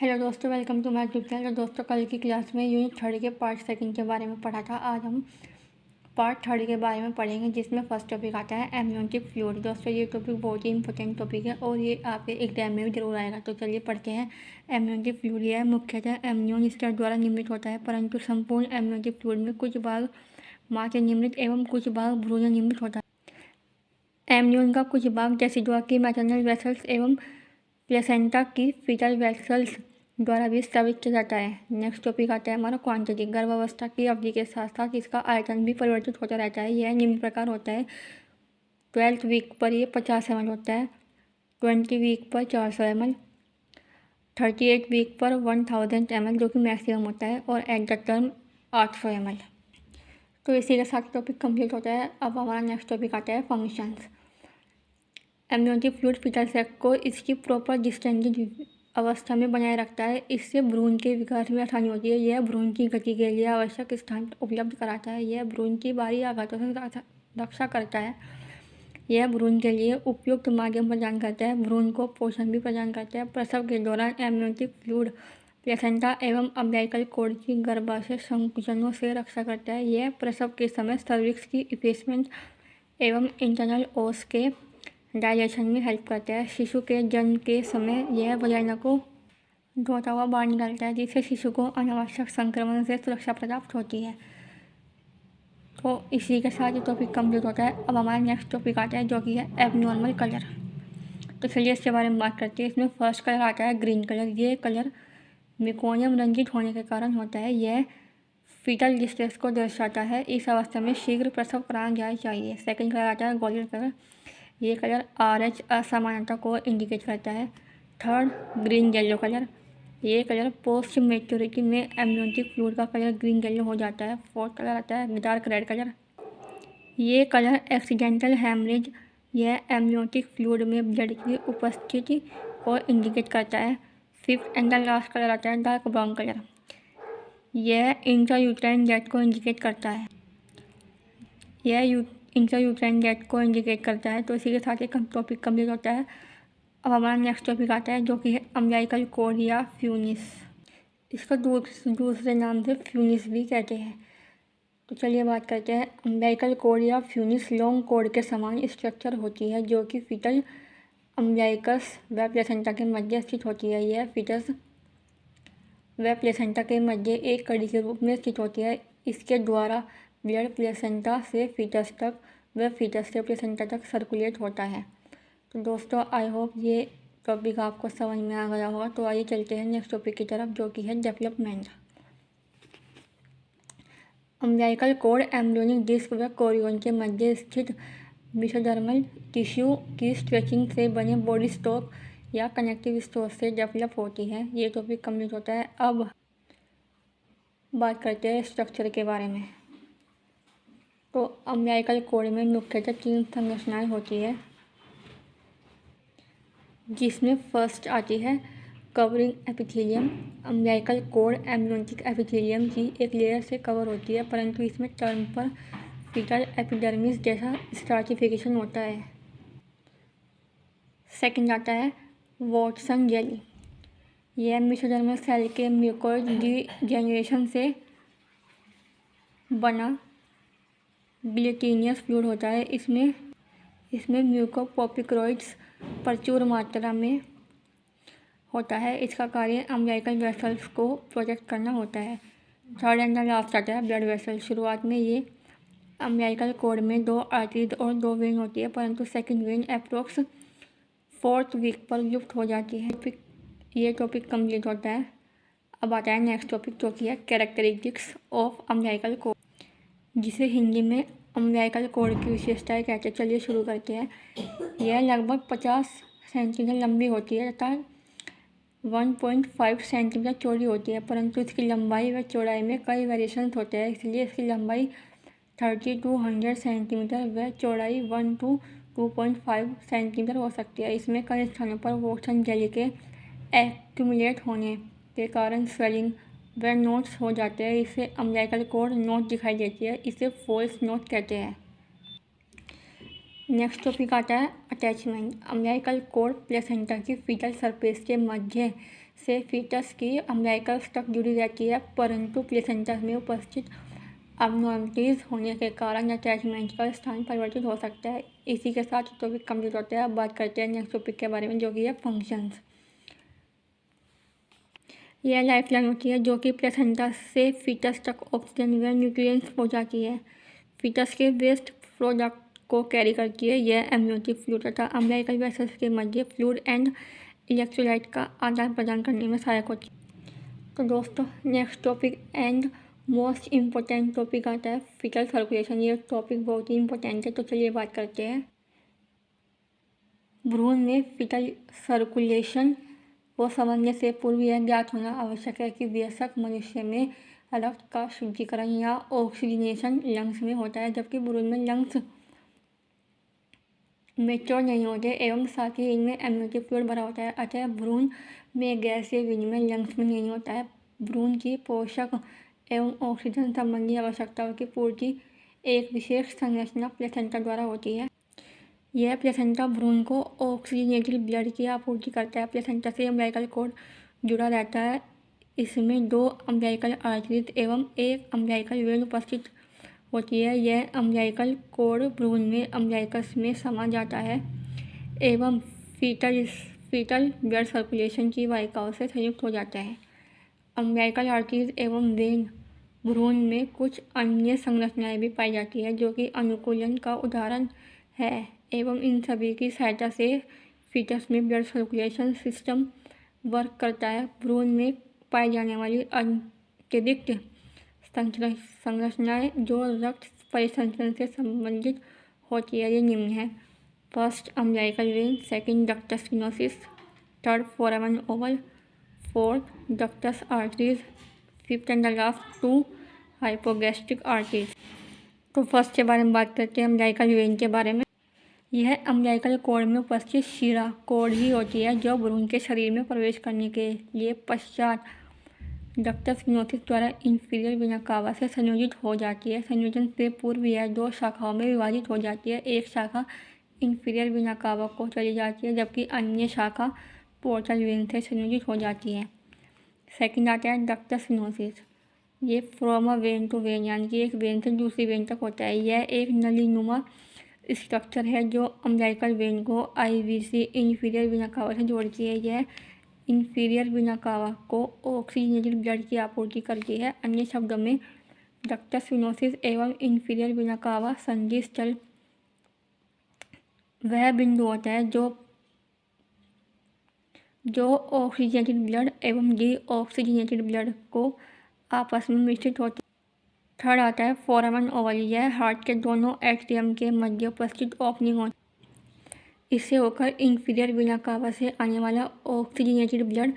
Hello दोस्तों, welcome to my YouTube channel. दोस्तों, कल की क्लास में यूनिट 3 के पार्ट 2 के बारे में पढ़ा था। आज हम पार्ट 3 के बारे में पढ़ेंगे, जिसमें फर्स्ट टॉपिक आता है एमनियोटिक फ्लूइड। दोस्तों, ये टॉपिक बहुत ही इंपॉर्टेंट टॉपिक है और ये आपके एग्जाम में भी जरूर आएगा। तो चलिए पढ़ते हैं। एमनियोटिक फ्लूइड यह मुख्यतः एमनियोन स्टर द्वारा निर्मित होता है, परंतु संपूर्ण एमनियोटिक फ्लूइड में कुछ भाग माँ से निर्मित एवं कुछ भाग भ्रूण निर्मित होता है। एमनियोन का कुछ भाग जैसिडुआ की मैटरनल वेसल्स एवं प्लेसेंटा की फीटल वेसल्स द्वारा भी स्रावित किया जाता है। नेक्स्ट टॉपिक आता है हमारा क्वांटिटी। गर्भावस्था की अवधि के साथ साथ इसका आयतन भी परिवर्तित होता रहता है। यह निम्न प्रकार होता है। 12th वीक पर यह 50 ml होता है, 20 वीक पर 400 ml, 38 वीक पर 1000 ml जो कि मैक्सिमम होता है, और एट द टर्म 800 ml। तो इसी के साथ टॉपिक कंप्लीट होता है। अब हमारा नेक्स्ट टॉपिक आता है फंक्शंस। एमनियोटिक फ्लूइड फीटल सेक को इसकी प्रॉपर डिस्टेंडेड अवस्था में बनाए रखता है। इससे भ्रूण के विकास में आसानी होती है। यह भ्रूण की गति के लिए आवश्यक स्थान उपलब्ध कराता है। यह भ्रूण की बाहरी आघातों से रक्षा करता है। यह भ्रूण के लिए उपयुक्त माध्यम प्रदान करता है। भ्रूण को पोषण भी प्रदान करता है। प्रसव के दौरान एमनियोटिक फ्लूइड प्लेसेंटा एवं अम्बिलिकल कॉर्ड की गर्भाशय संकुचनों से रक्षा करता है। यह प्रसव के समय सर्विक्स की इफेसमेंट एवं इंटरनल ओस के डायलेशन में हेल्प करता है। शिशु के जन्म के समय यह वजाइना को धोता हुआ बाहर निकलता है, जिससे शिशु को अनावश्यक संक्रमण से सुरक्षा प्राप्त होती है। तो इसी के साथ ये टॉपिक कंप्लीट होता है। अब हमारा नेक्स्ट टॉपिक आता है, जो कि है एबनॉर्मल कलर। तो चलिए इसके बारे में बात करते हैं। इसमें फर्स्ट कलर आता है ग्रीन कलर। ये कलर मेकोनियम रंजित होने के कारण होता है। यह फीटल डिस्ट्रेस को दर्शाता है। इस अवस्था में शीघ्र प्रसव कराना जाना चाहिए। सेकंड कलर आता है गोल्डन कलर। ये कलर RH असामान्यता को इंडिकेट करता है। Third green yellow colour. ये कलर पोस्ट मेच्योरिटी में एमनियोटिक फ्लूइड का कलर ग्रीन येलो हो जाता है। फोर्थ कलर आता है डार्क रेड कलर। ये कलर एक्सीडेंटल हैमरेज, यह एमनियोटिक फ्लूइड में ब्लड की उपस्थिति को इंडिकेट करता है। Fifth and the last colour आता है डार्क ब्राउन कलर। यह इंट्रायूट्राइन डेथ को इंडिकेट करता है। इंट्रायूट्राइन डेथ को इंडिकेट करता है। तो इसी के साथ एक टॉपिक कंप्लीट होता है। अब हमारा नेक्स्ट टॉपिक आता है, जो कि है अम्बिलिकल कॉर्ड या फ्यूनिस। इसको दूसरे नाम से फ्यूनिस भी कहते हैं। तो चलिए बात करते हैं। अम्बिलिकल कॉर्ड या फ्यूनिस लॉन्ग कॉर्ड के समान स्ट्रक्चर होती है, जो कि फीटल अम्बिलिकस व प्लेसेंटा के मध्य स्थित होती है। यह फीटस व प्लेसेंटा के मध्य एक कड़ी के रूप में स्थित होती है। इसके द्वारा ब्लड प्लेसेंटा से फीटस तक व फीटस से प्लेसेंटा तक सर्कुलेट होता है। तो दोस्तों, आई होप ये टॉपिक आपको समझ में आ गया होगा। तो आइए चलते हैं नेक्स्ट टॉपिक की तरफ, जो कि है development. Umbilical cord embryonic disc व कोरियन के मध्य स्थित मेसोडर्मल टिश्यू की स्ट्रेचिंग से बने बॉडी स्टॉक या कनेक्टिव स्टोर से डेवलप होती है। ये टॉपिक कंप्लीट होता है। अब बात करते हैं स्ट्रक्चर के बारे में। तो अम्बिलिकल कॉर्ड में मुख्यतः 3 संरचनाएं होती है, जिसमें फर्स्ट आती है covering epithelium. Umbilical cord embryonic epithelium की एक लेयर से कवर होती है, परंतु इसमें टर्म पर फीटल एपिडर्मिस जैसा स्ट्राटिफिकेशन होता है। सेकंड आता है वॉटसन जेली। यह मेसोडर्मल सेल के म्यूकोइड डीजेनरेशन से बना ग्लूटिनियस फ्लूइड होता है। इसमें म्यूकोपोपिक्रोइड्स प्रचुर मात्रा में होता है। इसका कार्य अम्बिलिकल वेसल्स को प्रोटेक्ट करना होता है। थर्ड एंड लास्ट आता है ब्लड वेसल। शुरुआत में ये अम्बिलिकल कॉर्ड में 2 आर्टरीज और 2 वेन होती है, परंतु second when approx 4th week पर लुप्त हो जाती है। ये टॉपिक कंप्लीट होता है। अब आता है नेक्स्ट टॉपिक, जो कि है कैरेक्टरिस्टिक्स ऑफ अम्बिलिकल कॉर्ड, जिसे हिंदी में अम्बिलिकल कॉर्ड की विशेषताएं कहते हैं। चलिए शुरू करते हैं। यह लगभग 50 सेंटीमीटर लंबी होती है तथा 1.5 सेंटीमीटर चौड़ी होती है, परंतु इसकी लंबाई व चौड़ाई में कई वेरिएशंस होते हैं। इसलिए इसकी लंबाई 30 to 100 सेंटीमीटर व चौड़ाई 1 to 2.5 सेंटीमीटर हो सकती है। इसमें कई स्थानों पर वॉटसन जेली के एक्यूमुलेट होने के कारण स्वेलिंग व नोट्स हो जाते हैं। इससे अम्बिलिकल कॉर्ड नोट दिखाई देती है। इसे फॉल्स नोट कहते हैं। नेक्स्ट टॉपिक आता है अटैचमेंट। अम्बिलिकल कॉर्ड प्लेसेंटा की फीटल सरफेस के मध्य से फीटस की अम्बिलिकल तक जुड़ी रहती है, परंतु प्लेसेंटा में उपस्थित अबनॉर्मलिटीज होने के कारण अटैचमेंट का स्थान परिवर्तित हो सकता है। इसी के साथ टॉपिक कंप्लीट होता है। अब बात करते हैं नेक्स्ट टॉपिक के बारे में, जो कि है फंक्शंस। यह लाइफलाइन होती है जो कि प्लेसेंटा से फीटस तक ऑक्सीजन व न्यूट्रिएंट्स पहुंचाती है। फीटस के वेस्ट प्रोडक्ट को कैरी करती है। यह एमनियोटिक फ्लूइड तथा अम्बिलिकल वेसल्स के मध्य फ्लूइड एंड इलेक्ट्रोलाइट का आदान प्रदान करने में सहायक होती है। तो दोस्तों, next topic and most important topic आता है फीटल सर्कुलेशन। ये टॉपिक बहुत ही इंपॉर्टेंट है, तो चलिए बात करते हैं। भ्रूण में फीटल सर्कुलेशन को समझने से पूर्व यह ज्ञात होना आवश्यक है कि वयस्क मनुष्य में रक्त का शुद्धिकरण या ऑक्सीजनेशन लंग्स में होता है, जबकि भ्रूण में लंग्स मैच्योर नहीं होते एवं साथ ही इनमें एमनियोटिक फ्लूइड भरा होता है। अतः भ्रूण में गैसीय विनिमय लंग्स में नहीं होता है। भ्रूण की पोषक एवं ऑक्सीजन संबंधी आवश्यकताओं की पूर्ति एक विशेष संरचना प्लेसेंटा द्वारा होती है। यह प्लेसेंटा भ्रूण को ऑक्सीजनेटेड ब्लड की आपूर्ति करता है। प्लेसेंटा से अम्बिलिकल कॉर्ड जुड़ा रहता है। इसमें 2 अम्बिलिकल आर्टरीज एवं 1 अम्बिलिकल वेन उपस्थित होती है। यह अम्बिलिकल कॉर्ड भ्रूण में अम्बिलिकस में समा जाता है एवं फीटल ब्लड सर्कुलेशन की वाहिकाओं से संयुक्त हो जाता है। अम्बिलिकल आर्टरीज एवं वेन भ्रूण में कुछ अन्य संरचनाएं भी पाई जाती है, जो कि अनुकूलन का उदाहरण है एवं इन सभी की सहायता से फीटस में ब्लड सर्कुलेशन सिस्टम वर्क करता है। भ्रूण में पाई जाने वाली अतिरिक्त संरचनाएं जो रक्त परिसंचरण से संबंधित होती है, ये निम्न है। First umbilical vein, second ductus spinosis, third foramen ovale, fourth ductus arteries, fifth and the last 2 hypogastric arteries. तो फर्स्ट के बारे में बात करते हैं, अम्बिलिकल वेन के बारे में। यह अम्बिलिकल कॉर्ड में उपस्थित शिरा कॉर्ड ही होती है जो भ्रूण के शरीर में प्रवेश करने के लिए पश्चात डक्टस स्पिनोसिस द्वारा इंफीरियर वेना कावा से संयोजित हो जाती है। संयोजन से पूर्व यह 2 शाखाओं में विभाजित हो जाती है। एक शाखा इंफीरियर वेना कावा को चली जाती है, जबकि अन्य शाखा पोर्टल वेन से संयोजित हो जाती है। सेकंड आता है डक्टस स्पिनोसिस। ये from a vein to vein, यानी कि एक वेन से दूसरी वेन तक होता है। यह एक नलीनुमा स्ट्रक्चर है जो अम्बिलिकल वेन को आईवीसी इंफीरियर वेना कावा से जोड़ती है। यह इंफीरियर वेना कावा को ऑक्सीजनेटेड ब्लड की आपूर्ति करती है। अन्य शब्दों में डक्टस स्पिनोसिस एवं इंफीरियर वेना कावा संधि स्थल वह बिंदु होता है जो ऑक्सीजनेटेड ब्लड एवं डीऑक्सीजनेटेड ब्लड को आपस में मिश्रित होते। थर्ड आता है फोरामेन ओवल। यह हार्ट के दोनों एट्रियम के मध्य उपस्थित ओपनिंग होती है। इससे होकर इंफीरियर वेना कावा से आने वाला ऑक्सीजनेटेड ब्लड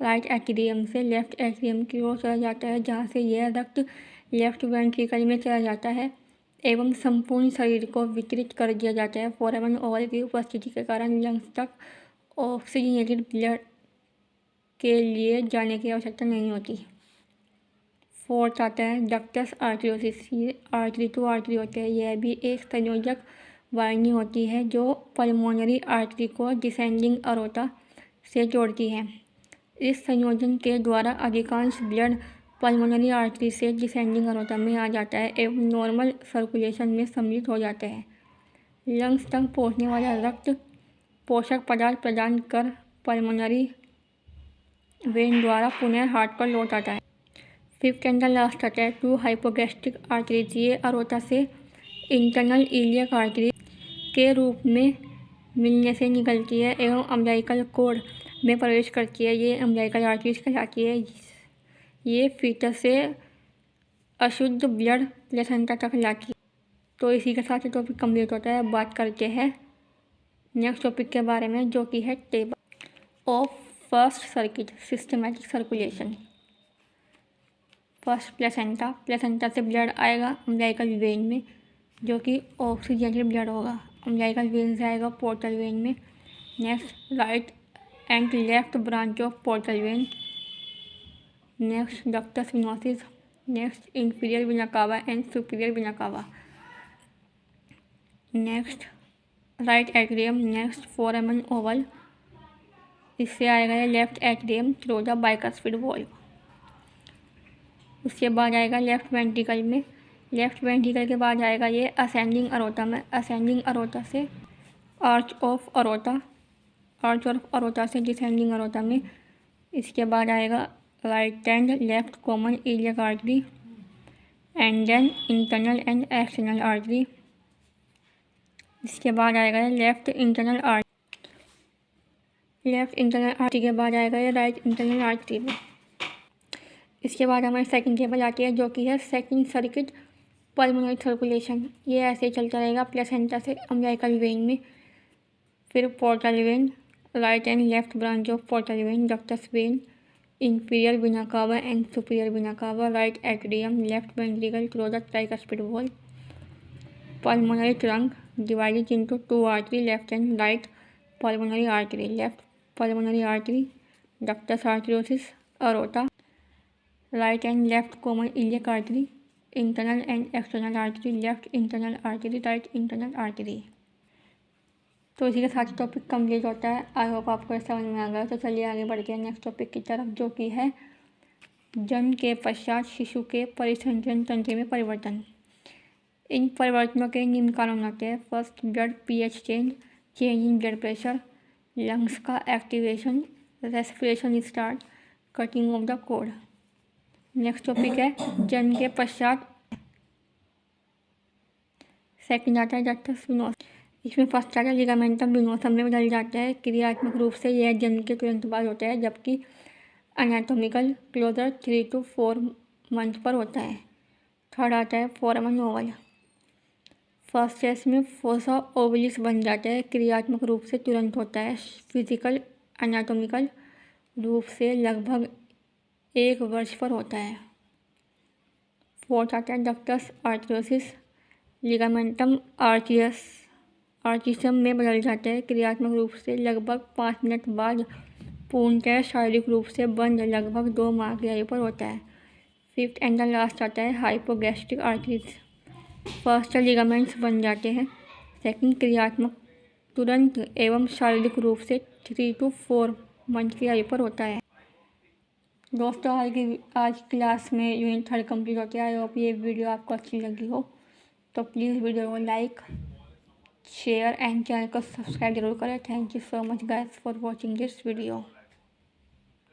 राइट एट्रियम से लेफ्ट एट्रियम की ओर चला जाता है, जहाँ से यह रक्त लेफ्ट वेंट्रिकल में चला जाता है एवं संपूर्ण शरीर को वितरित कर दिया जाता है। फोरामेन ओवल की उपस्थिति के कारण लंग्स तक ऑक्सीजनेटेड ब्लड के लिए जाने की आवश्यकता नहीं होती। फोर्थ आता है डक्टस आर्टरियोसिस। ये आर्टरी टू आर्टरी होते हैं। यह भी एक संयोजक वाहिनी होती है जो पल्मोनरी आर्टरी को डिसेंडिंग अरोटा से जोड़ती है। इस संयोजन के द्वारा अधिकांश ब्लड पल्मोनरी आर्टरी से डिसेंडिंग अरोटा में आ जाता है एवं नॉर्मल सर्कुलेशन में सम्मिलित हो जाता है। लंग्स तक पहुँचने वाला रक्त पोषक पदार्थ प्रदान कर पल्मोनरी वेन द्वारा पुनः हार्ट पर लौट आता है। फिफ्थ एंड द लास्ट आता है 2 हाइपोगैस्ट्रिक आर्टरीज। ये अरोटा से इंटरनल इलियक आर्टरी के रूप में मिलने से निकलती है एवं अम्बिलिकल कॉर्ड में प्रवेश करती है। ये अम्बिलिकल आर्टरीज कहलाती है। ये फीटस से अशुद्ध ब्लड प्लेसेंटा तक लाती है। तो इसी के साथ टॉपिक कंप्लीट होता है। बात करते हैं नेक्स्ट टॉपिक के बारे में, जो कि है table of first circuit systematic circulation. First placenta से ब्लड आएगा अम्बिलिकल वेन में, जो कि ऑक्सीजनेटेड ब्लड होगा। अम्बिलिकल वेन से आएगा पोर्टल वेन में। Next right and left branch of portal vein. Next ductus spinosis. Next inferior vena cava and superior vena cava. Next right atrium, next foramen ovale, इससे आएगा ये left atrium through the bicuspid valve. उसके बाद आएगा left ventricle में, left ventricle के बाद आएगा ये असेंडिंग अरोटा में, असेंडिंग अरोटा से arch of aorta, arch of aorta से डिसेंडिंग अरोटा में। इसके बाद आएगा right and left common iliac artery and then internal and external artery. इसके बाद आएगा left internal artery, left internal artery के बाद आएगा ये राइट इंटरनल आर्टरी में। इसके बाद हमारी सेकंड टेबल आती है जो कि है सेकंड सर्किट पल्मोनरी सर्कुलेशन। ये ऐसे चलता रहेगा प्लेसेंटा से अम्बिलिकल वेन में, फिर portal vein, right and left branch of portal when, ductus when, inferior vena cava and superior vena कावा, right atrium, left ventricle through the tricuspid wall, pulmonary trunk divided into two artery, left and right pulmonary artery, left pulmonary artery, ductus arteriosus, aorta, right and left common iliac artery, internal and external artery, left internal artery, right internal artery। तो इसी के साथ topic complete होता है। I hope आपको समझ में आ गया। तो चलिए आगे बढ़ते हैं नेक्स्ट टॉपिक की तरफ, जो कि है जन्म के पश्चात शिशु के परिसंचरण तंत्र में परिवर्तन। इन परिवर्तनों के निम्न कारण होते हैं। First, blood pH change, change in blood pressure, lungs का activation, respiration start, cutting off the cord. Next topic है जन्म के पश्चात। सेकंड आता है डक्टस वेनोसा। इसमें फर्स्ट आता है लिगामेंटम वेनोसम में बदल जाता है। क्रियात्मक रूप से यह जन्म के तुरंत बाद होता है, जबकि एनाटोमिकल क्लोजर 3 to 4 मंथ पर होता है। थर्ड आता है फोरामेन ओवल। फर्स्ट स्टेज में फोसा ओवलिस बन जाता है, क्रियात्मक रूप से तुरंत होता है। फिजिकल एनाटोमिकल रूप से लगभग 1 वर्ष पर होता है। फोर्थ आता है डक्टस आर्टरियोसिस। लिगामेंटम आर्चिसम में बदल जाता है, क्रियात्मक रूप से लगभग 5 मिनट बाद, पूर्णतः शारीरिक रूप से बंद लगभग 2 माह की आयु पर होता है। फिफ्थ एंड द लास्ट आता है हाइपोगैस्ट्रिक आर्टरीज। फर्स्ट लिगामेंट्स बन जाते हैं। सेकंड, क्रियात्मक तुरंत एवं शारीरिक रूप से 3 to 4 मंथ की आयु पर होता है। दोस्तों आज क्लास में यूनिट 3 कंप्लीट होती है। आई होप ये वीडियो आपको अच्छी लगी हो, तो प्लीज़ वीडियो को लाइक, शेयर एंड चैनल को सब्सक्राइब जरूर करें। Thank you so much guys for watching this video.